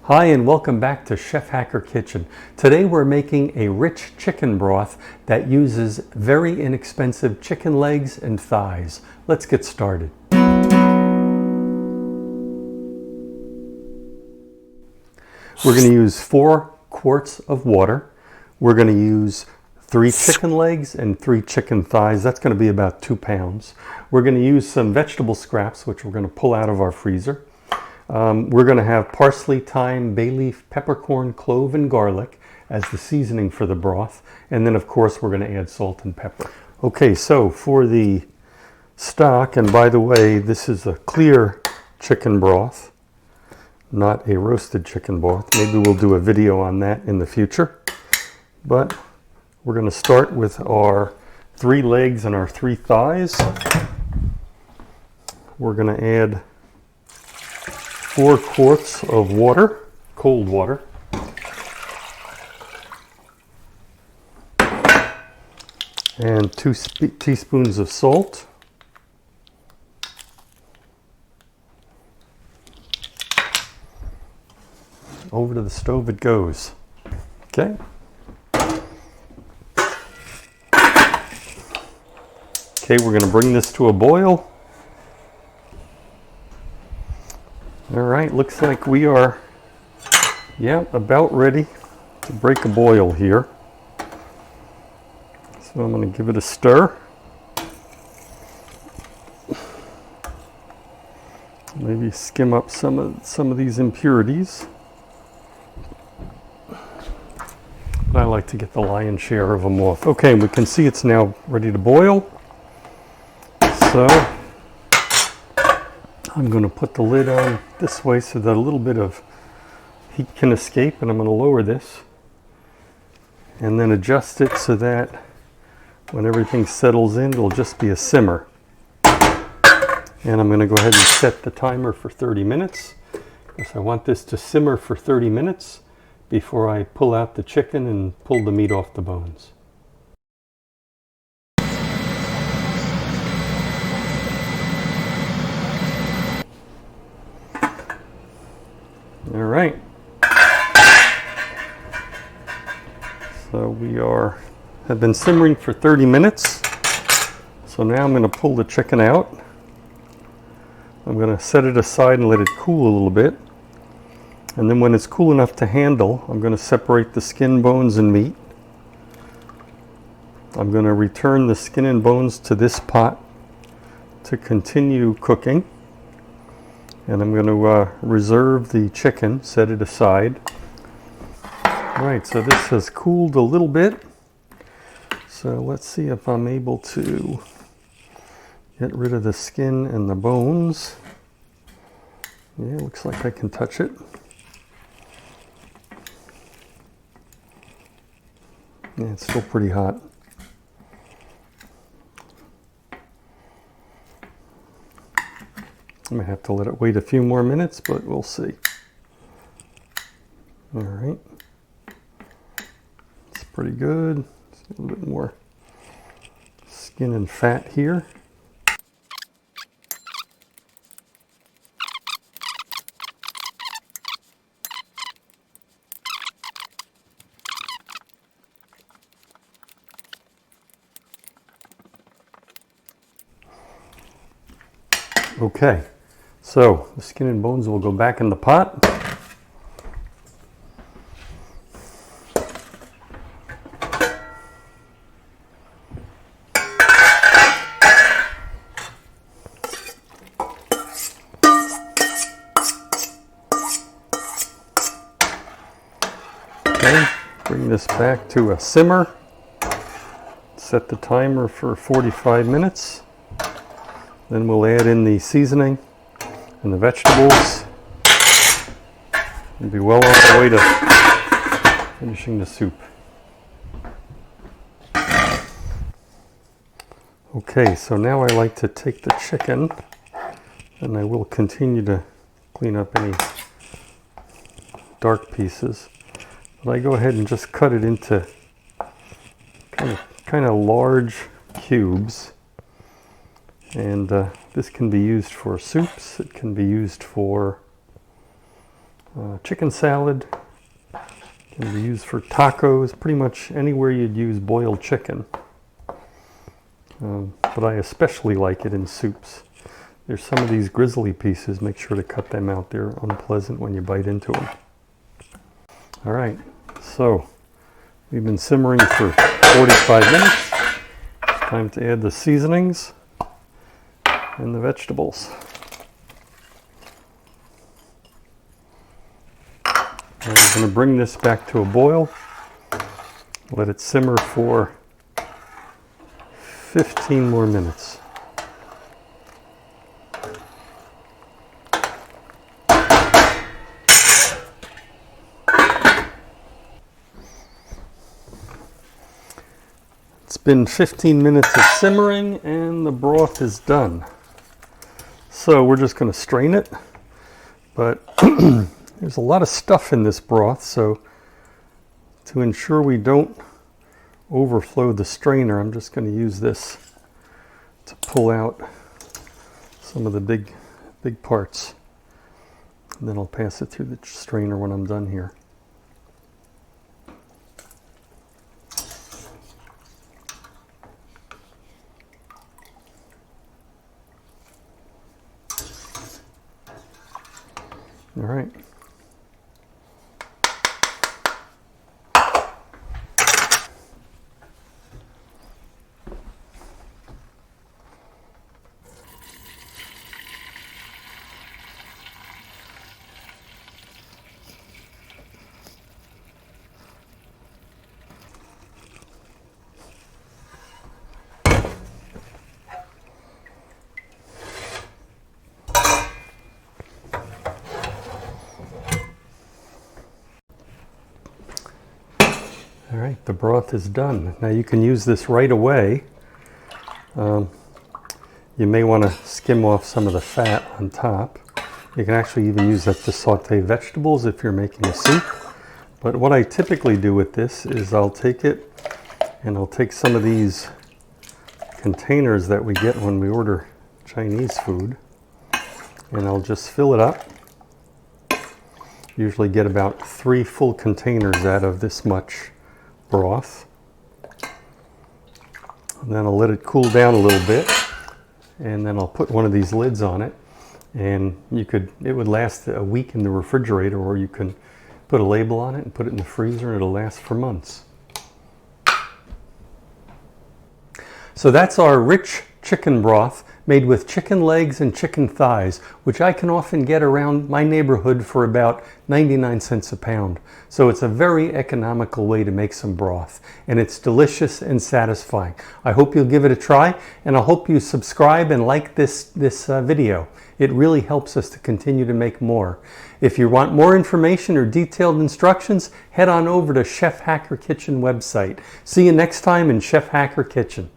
Hi and welcome back to Chef Hacker Kitchen. Today we're making a rich chicken broth that uses very inexpensive chicken legs and thighs. Let's get started. We're going to use 4 quarts of water. We're going to use 3 chicken legs and 3 chicken thighs. That's going to be about 2 pounds. We're going to use some vegetable scraps, which we're going to pull out of our freezer. We're going to have parsley, thyme, bay leaf, peppercorn, clove, and garlic as the seasoning for the broth. And then, of course, we're going to add salt and pepper. Okay, so for the stock, and by the way, this is a clear chicken broth, not a roasted chicken broth. Maybe we'll do a video on that in the future. But we're going to start with our 3 legs and our 3 thighs. We're going to add 4 quarts of water, cold water. And 2 teaspoons of salt. Over to the stove it goes. Okay. Okay, we're going to bring this to a boil. All right, looks like we are, about ready to break a boil here. So I'm going to give it a stir. Maybe skim up some of these impurities. But I like to get the lion's share of them off. Okay, we can see it's now ready to boil. So I'm going to put the lid on this way so that a little bit of heat can escape, and I'm going to lower this and then adjust it so that when everything settles in, it'll just be a simmer. And I'm going to go ahead and set the timer for 30 minutes because I want this to simmer for 30 minutes before I pull out the chicken and pull the meat off the bones. All right, so we have been simmering for 30 minutes. So now I'm going to pull the chicken out. I'm going to set it aside and let it cool a little bit. And then when it's cool enough to handle, I'm going to separate the skin, bones, and meat. I'm going to return the skin and bones to this pot to continue cooking. And I'm going to reserve the chicken, set it aside. All right, so this has cooled a little bit. So let's see if I'm able to get rid of the skin and the bones. Yeah, looks like I can touch it. Yeah, it's still pretty hot. I might have to let it wait a few more minutes, but we'll see. All right. It's pretty good. Just a little bit more skin and fat here. Okay. So the skin and bones will go back in the pot. Okay, bring this back to a simmer. Set the timer for 45 minutes. Then we'll add in the seasoning and the vegetables. We'll be well on the way to finishing the soup. Okay, so now I like to take the chicken, and I will continue to clean up any dark pieces. But I go ahead and just cut it into kind of large cubes. And this can be used for soups. It can be used for Chicken salad can be used for tacos, pretty much anywhere you'd use boiled chicken. But I especially like it in soups. There's some of these grizzly pieces, make sure to cut them out. They're unpleasant when you bite into them. All right, so we've been simmering for 45 minutes. It's time to add the seasonings and the vegetables. And we're going to bring this back to a boil. Let it simmer for 15 more minutes. It's been 15 minutes of simmering and the broth is done. So we're just going to strain it, but there's a lot of stuff in this broth, so to ensure we don't overflow the strainer, I'm just going to use this to pull out some of the big parts, and then I'll pass it through the strainer when I'm done here. All right. All right, the broth is done. Now you can use this right away. You may want to skim off some of the fat on top. You can actually even use that to saute vegetables if you're making a soup. But what I typically do with this is I'll take it and I'll take some of these containers that we get when we order Chinese food, and I'll just fill it up. Usually get about 3 full containers out of this much broth. And then I'll let it cool down a little bit, and then I'll put one of these lids on it, and it would last a week in the refrigerator, or you can put a label on it and put it in the freezer and it'll last for months. So that's our rich chicken broth made with chicken legs and chicken thighs, which I can often get around my neighborhood for about 99 cents a pound. So it's a very economical way to make some broth, and it's delicious and satisfying. I hope you'll give it a try, and I hope you subscribe and like this video. It really helps us to continue to make more. If you want more information or detailed instructions, head on over to Chef Hacker Kitchen website. See you next time in Chef Hacker Kitchen.